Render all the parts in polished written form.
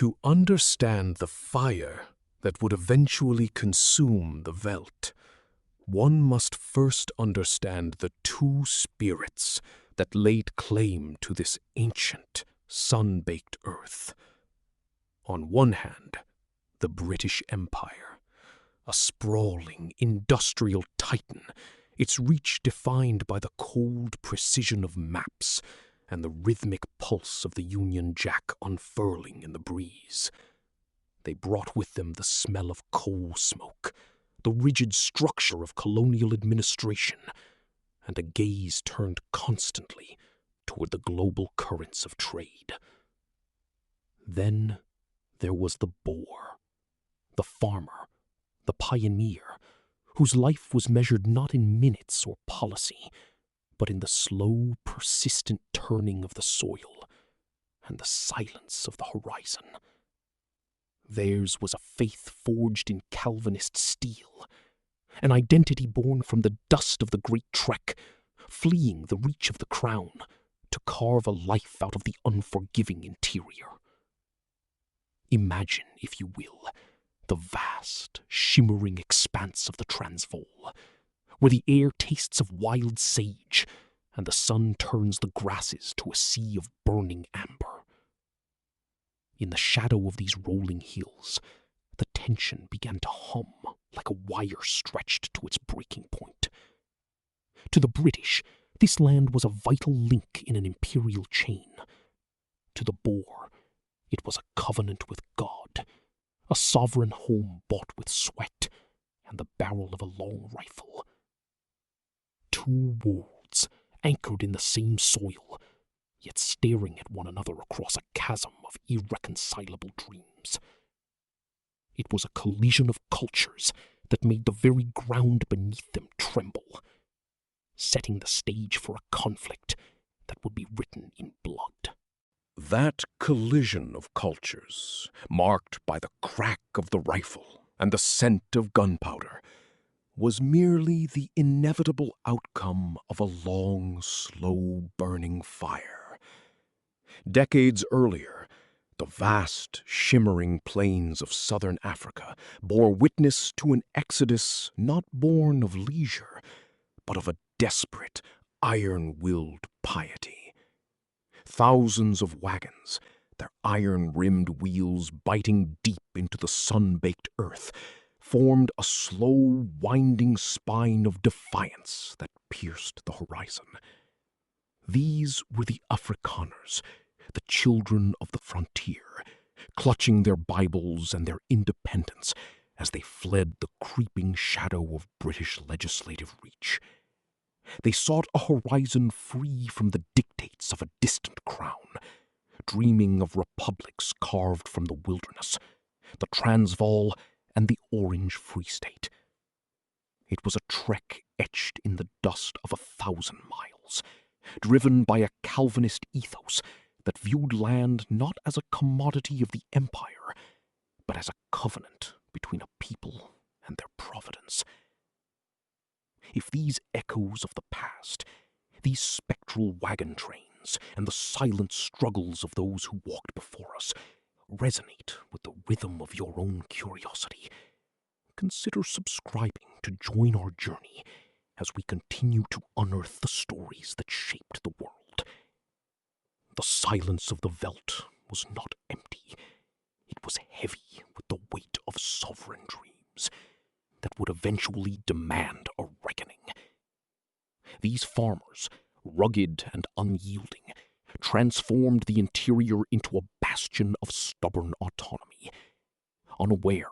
To understand the fire that would eventually consume the veldt, one must first understand the two spirits that laid claim to this ancient, sun-baked earth. On one hand, the British Empire, a sprawling industrial titan, its reach defined by the cold precision of maps and the rhythmic pulse of the Union Jack unfurling in the breeze. They brought with them the smell of coal smoke, the rigid structure of colonial administration, and a gaze turned constantly toward the global currents of trade. Then there was the Boer, the farmer, the pioneer, whose life was measured not in minutes or policy, but in the slow, persistent turning of the soil and the silence of the horizon. Theirs was a faith forged in Calvinist steel, an identity born from the dust of the Great Trek, fleeing the reach of the crown to carve a life out of the unforgiving interior. Imagine, if you will, the vast, shimmering expanse of the Transvaal, where the air tastes of wild sage and the sun turns the grasses to a sea of burning amber. In the shadow of these rolling hills, the tension began to hum like a wire stretched to its breaking point. To the British, this land was a vital link in an imperial chain. To the Boer, it was a covenant with God, a sovereign home bought with sweat and the barrel of a long rifle. Two worlds anchored in the same soil, yet staring at one another across a chasm of irreconcilable dreams. It was a collision of cultures that made the very ground beneath them tremble, setting the stage for a conflict that would be written in blood. That collision of cultures, marked by the crack of the rifle and the scent of gunpowder, was merely the inevitable outcome of a long, slow-burning fire. Decades earlier, the vast, shimmering plains of southern Africa bore witness to an exodus not born of leisure, but of a desperate, iron-willed piety. Thousands of wagons, their iron-rimmed wheels biting deep into the sun-baked earth, formed a slow, winding spine of defiance that pierced the horizon. These were the Afrikaners, the children of the frontier, clutching their Bibles and their independence as they fled the creeping shadow of British legislative reach. They sought a horizon free from the dictates of a distant crown, dreaming of republics carved from the wilderness, the Transvaal and the Orange Free State. It was a trek etched in the dust of 1,000 miles, driven by a Calvinist ethos that viewed land not as a commodity of the empire, but as a covenant between a people and their providence. If these echoes of the past, these spectral wagon trains, and the silent struggles of those who walked before us resonate with the rhythm of your own curiosity, consider subscribing to join our journey as we continue to unearth the stories that shaped the world. The silence of the veldt was not empty. It was heavy with the weight of sovereign dreams that would eventually demand a reckoning. These farmers, rugged and unyielding, transformed the interior into a bastion of stubborn autonomy, unaware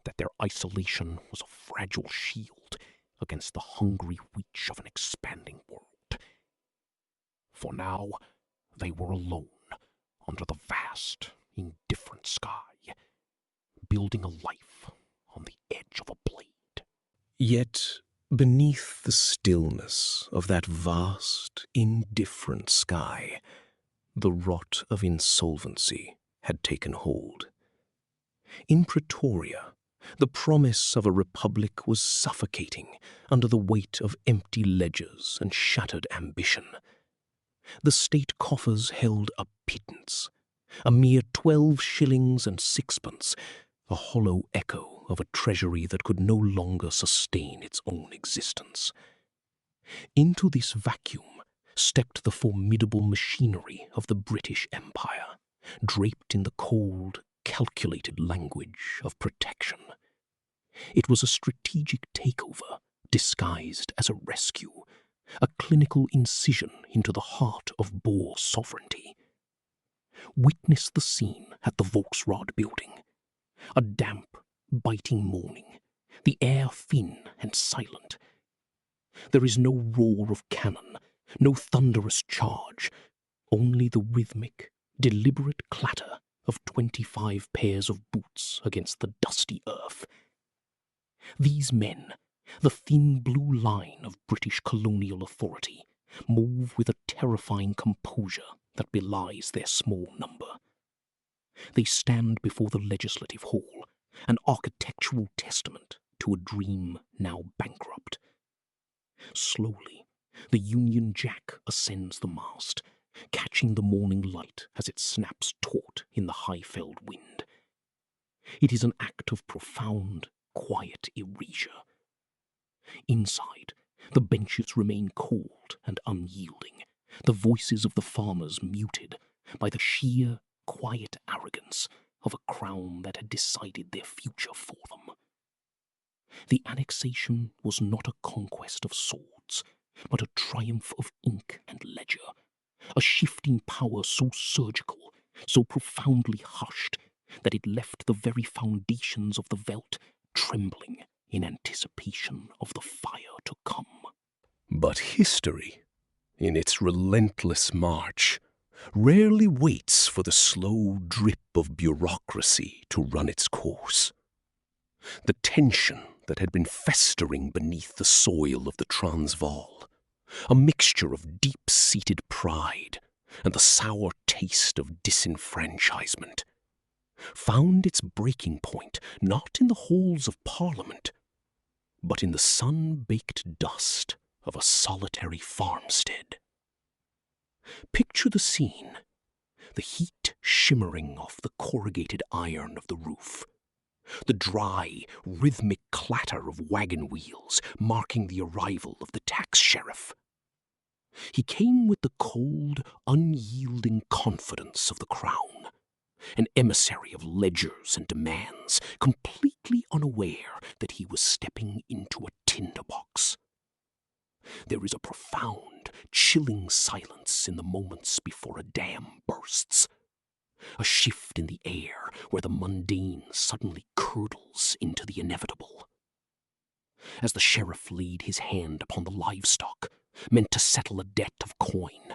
that their isolation was a fragile shield against the hungry reach of an expanding world. For now, they were alone under the vast, indifferent sky, building a life on the edge of a blade. Yet, beneath the stillness of that vast, indifferent sky, the rot of insolvency had taken hold. In Pretoria, the promise of a republic was suffocating under the weight of empty ledgers and shattered ambition. The state coffers held a pittance, A mere 12 shillings and sixpence, a hollow echo of a treasury that could no longer sustain its own existence. Into this vacuum stepped the formidable machinery of the British Empire, draped in the cold, calculated language of protection. It was a strategic takeover disguised as a rescue, a clinical incision into the heart of Boer sovereignty. Witness the scene at the Volksraad building. A damp, biting morning, the air thin and silent. There is no roar of cannon, no thunderous charge, only the rhythmic, deliberate clatter of 25 pairs of boots against the dusty earth. These men, the thin blue line of British colonial authority, move with a terrifying composure that belies their small number. They stand before the Legislative Hall, an architectural testament to a dream now bankrupt. Slowly, the Union Jack ascends the mast, catching the morning light as it snaps taut in the high-felled wind. It is an act of profound, quiet erasure. Inside, the benches remain cold and unyielding, the voices of the farmers muted by the sheer, quiet arrogance of a crown that had decided their future for them. The annexation was not a conquest of swords, but a triumph of ink and ledger, a shifting power so surgical, so profoundly hushed, that it left the very foundations of the veldt trembling in anticipation of the fire to come. But history, in its relentless march, rarely waits for the slow drip of bureaucracy to run its course. The tension that had been festering beneath the soil of the Transvaal, a mixture of deep-seated pride and the sour taste of disenfranchisement, found its breaking point not in the halls of Parliament, but in the sun-baked dust of a solitary farmstead. Picture the scene, the heat shimmering off the corrugated iron of the roof, the dry, rhythmic clatter of wagon wheels marking the arrival of the tax sheriff. He came with the cold, unyielding confidence of the crown, an emissary of ledgers and demands, completely unaware that he was stepping into a tinderbox. There is a profound, chilling silence in the moments before a dam bursts, a shift in the air where the mundane suddenly curdles into the inevitable. As the sheriff laid his hand upon the livestock, meant to settle a debt of coin,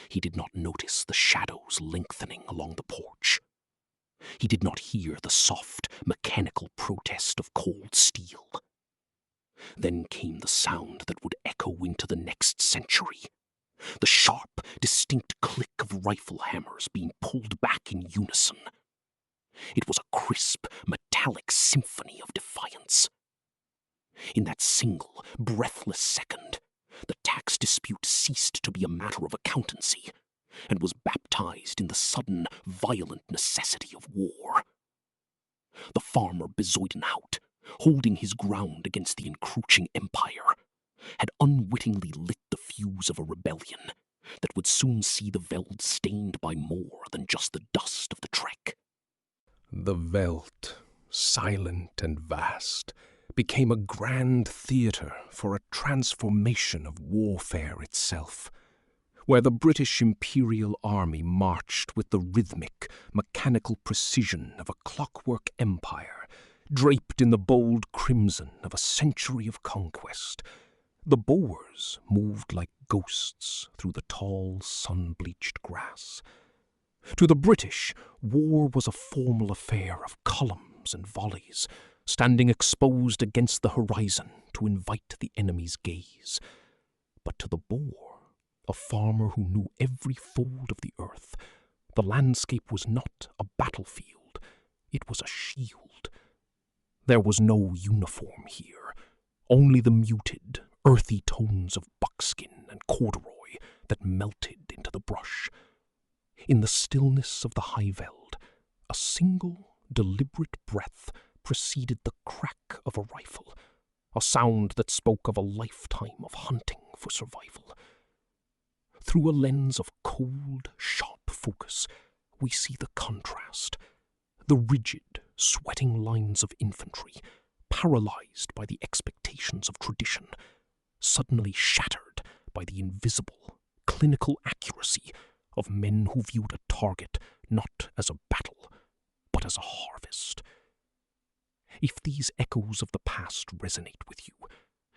he did not notice the shadows lengthening along the porch. He did not hear the soft, mechanical protest of cold steel. Then came the sound that would echo into the next century, the sharp, distinct click of rifle hammers being pulled back in unison. It was a crisp, metallic symphony of defiance. In that single, breathless second, the tax dispute ceased to be a matter of accountancy, and was baptized in the sudden, violent necessity of war. The farmer Bezuidenhout, holding his ground against the encroaching empire, had unwittingly lit the fuse of a rebellion that would soon see the veld stained by more than just the dust of the trek. The veldt, silent and vast, became a grand theatre for a transformation of warfare itself, where the British Imperial Army marched with the rhythmic, mechanical precision of a clockwork empire, draped in the bold crimson of a century of conquest. The Boers moved like ghosts through the tall, sun-bleached grass. To the British, war was a formal affair of columns and volleys, standing exposed against the horizon to invite the enemy's gaze. But to the Boer, a farmer who knew every fold of the earth, the landscape was not a battlefield, it was a shield. There was no uniform here, only the muted, earthy tones of buckskin and corduroy that melted into the brush. In the stillness of the high veld, a single, deliberate breath preceded the crack of a rifle, a sound that spoke of a lifetime of hunting for survival. Through a lens of cold, sharp focus, we see the contrast, the rigid, sweating lines of infantry, paralyzed by the expectations of tradition, suddenly shattered by the invisible, clinical accuracy of men who viewed a target not as a battle, but as a harvest. If these echoes of the past resonate with you,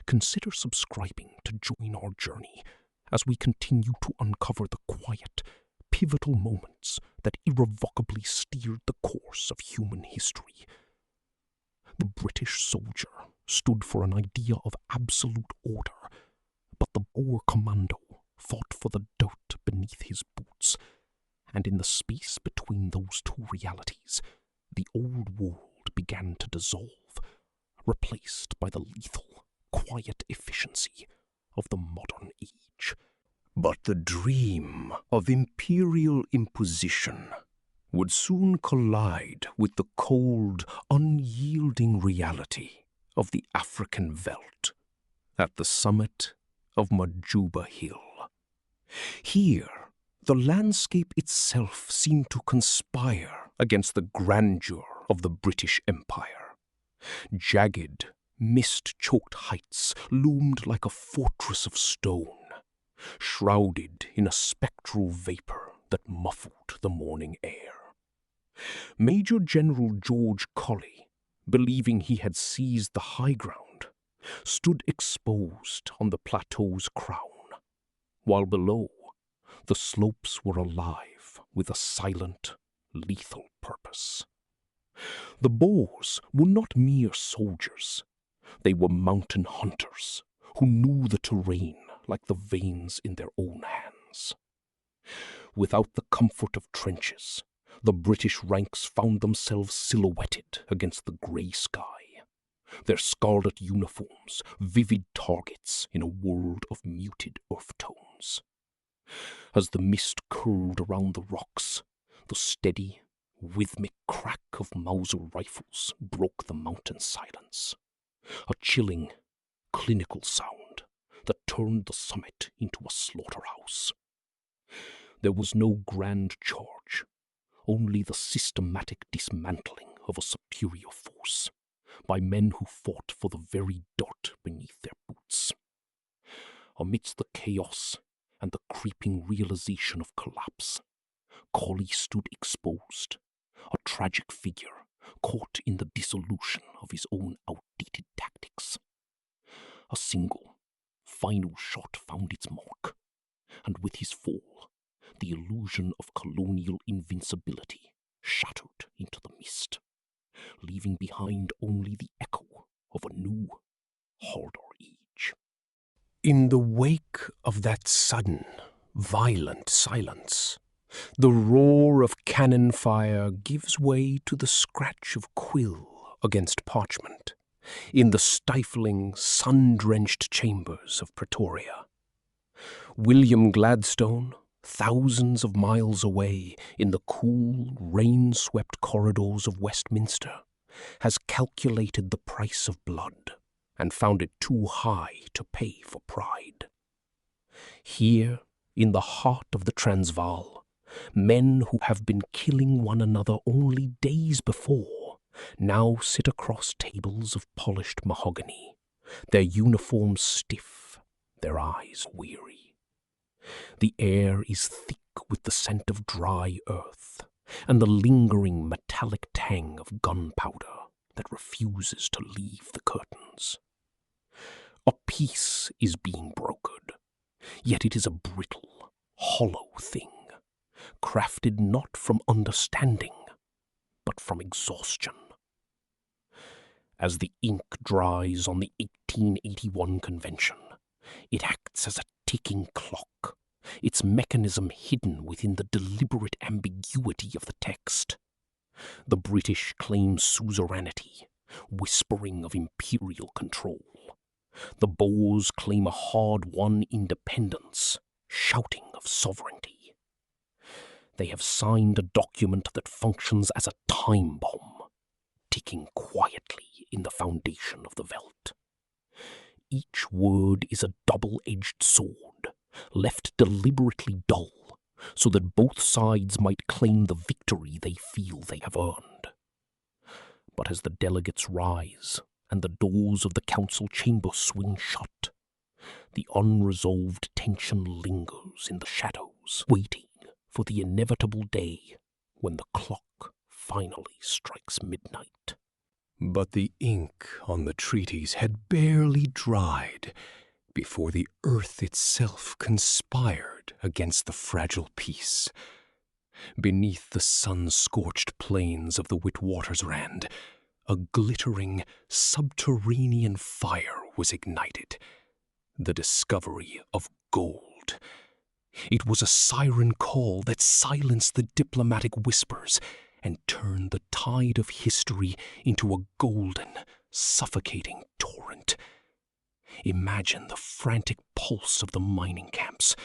consider subscribing to join our journey as we continue to uncover the quiet, pivotal moments that irrevocably steered the course of human history. The British soldier stood for an idea of absolute order, but the Boer commando fought for the dirt beneath his boots, and in the space between those two realities, the old world began to dissolve, replaced by the lethal, quiet efficiency of the modern age. But the dream of imperial imposition would soon collide with the cold, unyielding reality of the African veldt at the summit of Majuba Hill. Here, the landscape itself seemed to conspire against the grandeur of the British Empire. Jagged, mist-choked heights loomed like a fortress of stone, shrouded in a spectral vapor that muffled the morning air. Major General George Colley, believing he had seized the high ground, stood exposed on the plateau's crown, while below, the slopes were alive with a silent, lethal purpose. The Boers were not mere soldiers. They were mountain hunters who knew the terrain like the veins in their own hands. Without the comfort of trenches, the British ranks found themselves silhouetted against the grey sky, their scarlet uniforms vivid targets in a world of muted earth tones. As the mist curled around the rocks, the steady, rhythmic crack of Mauser rifles broke the mountain silence, a chilling, clinical sound that turned the summit into a slaughterhouse. There was no grand charge, only the systematic dismantling of a superior force by men who fought for the very dirt beneath their boots. Amidst the chaos and the creeping realization of collapse, Colley stood exposed, a tragic figure caught in the dissolution of his own outdated tactics. A single, final shot found its mark, and with his fall, the illusion of colonial invincibility shattered into the mist, leaving behind only the echo of a new, harder age. In the wake of that sudden, violent silence, the roar of cannon fire gives way to the scratch of quill against parchment in the stifling, sun-drenched chambers of Pretoria. William Gladstone, thousands of miles away in the cool, rain-swept corridors of Westminster, has calculated the price of blood and found it too high to pay for pride. Here, in the heart of the Transvaal, men who have been killing one another only days before now sit across tables of polished mahogany, their uniforms stiff, their eyes weary. The air is thick with the scent of dry earth and the lingering metallic tang of gunpowder that refuses to leave the curtains. A peace is being brokered, yet it is a brittle, hollow thing, crafted not from understanding, but from exhaustion. As the ink dries on the 1881 convention, it acts as a ticking clock, its mechanism hidden within the deliberate ambiguity of the text. The British claim suzerainty, whispering of imperial control. The Boers claim a hard-won independence, shouting of sovereignty. They have signed a document that functions as a time bomb, ticking quietly in the foundation of the veldt. Each word is a double-edged sword, left deliberately dull, so that both sides might claim the victory they feel they have earned. But as the delegates rise, and the doors of the council chamber swing shut, the unresolved tension lingers in the shadows, waiting for the inevitable day when the clock finally strikes midnight. But the ink on the treaties had barely dried before the earth itself conspired against the fragile peace. Beneath the sun-scorched plains of the Witwatersrand, a glittering subterranean fire was ignited. The discovery of gold. It was a siren call that silenced the diplomatic whispers and turned the tide of history into a golden, suffocating torrent. Imagine the frantic pulse of the mining camps,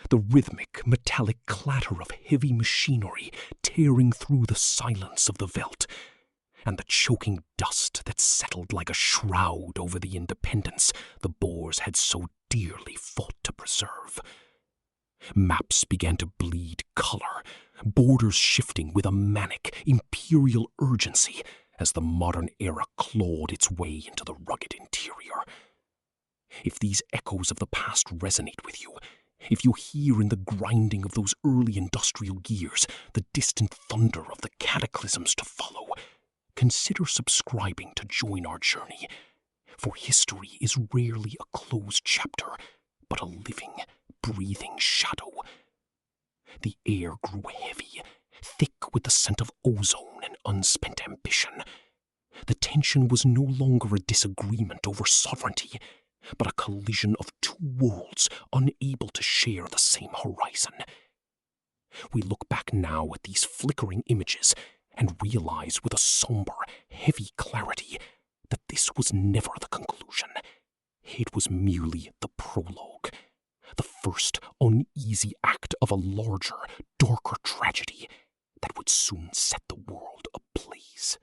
the rhythmic, metallic clatter of heavy machinery tearing through the silence of the veldt, and the choking dust that settled like a shroud over the independence the Boers had so dearly fought to preserve. Maps began to bleed color, borders shifting with a manic, imperial urgency as the modern era clawed its way into the rugged interior. If these echoes of the past resonate with you, if you hear in the grinding of those early industrial gears the distant thunder of the cataclysms to follow, consider subscribing to join our journey, for history is rarely a closed chapter, but a living, breathing shadow. The air grew heavy, thick with the scent of ozone and unspent ambition. The tension was no longer a disagreement over sovereignty, but a collision of two worlds unable to share the same horizon. We look back now at these flickering images and realize with a somber, heavy clarity that this was never the conclusion. It was merely the prologue, the first uneasy act of a larger, darker tragedy that would soon set the world ablaze.